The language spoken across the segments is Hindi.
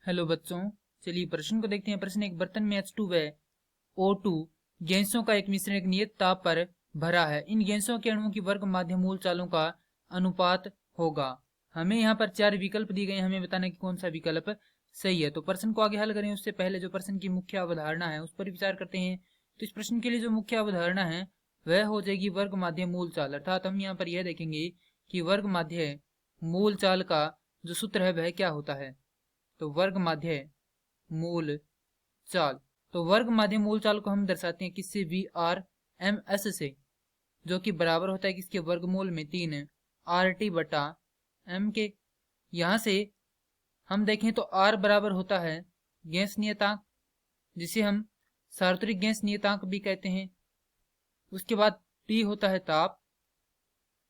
हेलो बच्चों, चलिए प्रश्न को देखते हैं। प्रश्न एक बर्तन में H2 व O2 गैसों का एक मिश्रण एक नियत ताप पर भरा है। इन गैसों के अणुओं की वर्ग माध्य मूल चालों का अनुपात होगा। हमें यहाँ पर 4 विकल्प दिए गए हैं, हमें बताना है कि कौन सा विकल्प सही है। तो प्रश्न को आगे हल करें उससे पहले जो प्रश्न की मुख्य अवधारणा है उस पर विचार करते हैं। तो इस प्रश्न के लिए जो मुख्य अवधारणा है वह हो जाएगी वर्ग माध्य मूल चाल। अर्थात हम यहाँ पर यह देखेंगे कि वर्ग माध्य मूल चाल का जो सूत्र है वह क्या होता है। तो वर्ग माध्य मूल चाल, तो वर्ग माध्य मूल चाल को हम दर्शाते हैं किससे, VRMS से, जो कि बराबर होता है किसके, वर्गमूल में 3 RT बटा M के। यहां से हम देखें तो R बराबर होता है गैस नियतांक, जिसे हम सार्वत्रिक गैस नियतांक भी कहते हैं। उसके बाद T होता है ताप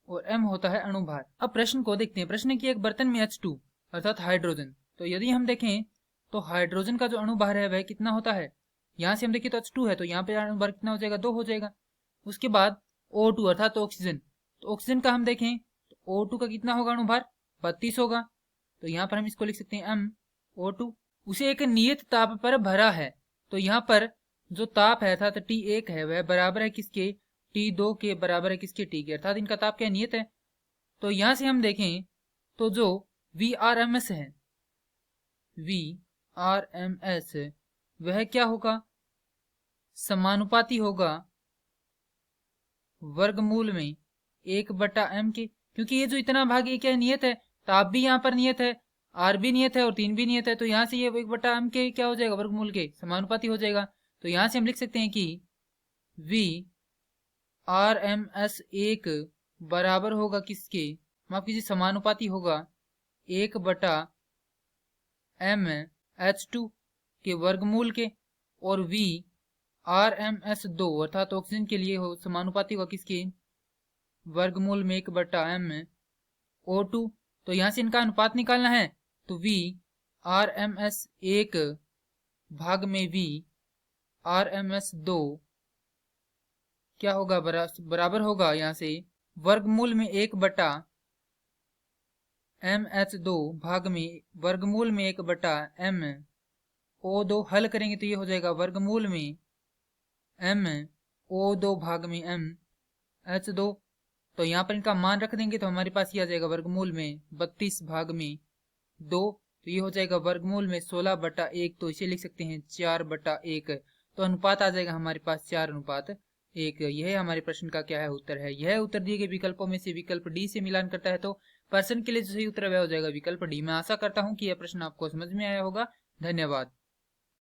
और M होता है अणुभार। अब प्रश्न को देखते हैं। प्रश्न की एक बर्तन में H2 अर्थात हाइड्रोजन, तो यदि हम देखें तो हाइड्रोजन का जो अणुभार है वह कितना होता है। यहाँ से हम देखें तो H2 है, तो यहाँ पे अणुभार कितना हो जाएगा, 2 हो जाएगा। उसके बाद O2 अर्थात ऑक्सीजन, तो ऑक्सीजन का हम देखें तो O2 का कितना होगा अणुभार, 32 होगा। तो यहाँ पर हम इसको लिख सकते हैं MO2। उसे एक नियत ताप पर भरा है, तो यहाँ पर जो ताप है अर्थात T1 है वह बराबर है किसके, T2 के बराबर है किसके, T के, अर्थात इनका ताप क्या नियत है। तो यहाँ से हम देखें तो जो VRMS है, VRMS वह क्या होगा, समानुपाती होगा वर्गमूल में 1/m के, क्योंकि ये जो इतना भाग ये क्या नियत है, ताप भी यहाँ पर नियत है, R भी नियत है और 3 भी नियत है। तो यहाँ से ये 1/m के क्या हो जाएगा, वर्गमूल के समानुपाती हो जाएगा। तो यहाँ से हम लिख सकते हैं कि VRMS 1 बराबर होगा किसके, माफ कीजिए समानुपाती होगा 1/m H2 के वर्गमूल के, और VRMS 2 अर्थात ऑक्सीजन के लिए हो समानुपाती होगा किसके, वर्गमूल में 1/m O2। तो यहाँ से इनका अनुपात निकालना है, तो VRMS 1 भाग में VRMS 2 क्या होगा, बराबर होगा यहाँ से वर्गमूल में 1/MH2 भाग में वर्गमूल में 1/m O2। हल करेंगे तो ये हो जाएगा वर्गमूल में m O2 भाग में m H2। तो यहाँ पर इनका मान रख देंगे तो हमारे पास ये आ जाएगा वर्गमूल में 32 भाग में 2। तो ये हो जाएगा वर्गमूल में 16/1, तो इसे लिख सकते हैं 4/1। तो अनुपात आ जाएगा हमारे पास 4:1। यह हमारे प्रश्न का क्या है, उत्तर है। यह उत्तर दिए गए विकल्पों में से विकल्प डी से मिलान करता है, तो प्रश्न के लिए जो सही उत्तर वह हो जाएगा विकल्प डी। मैं आशा करता हूँ कि यह प्रश्न आपको समझ में आया होगा। धन्यवाद।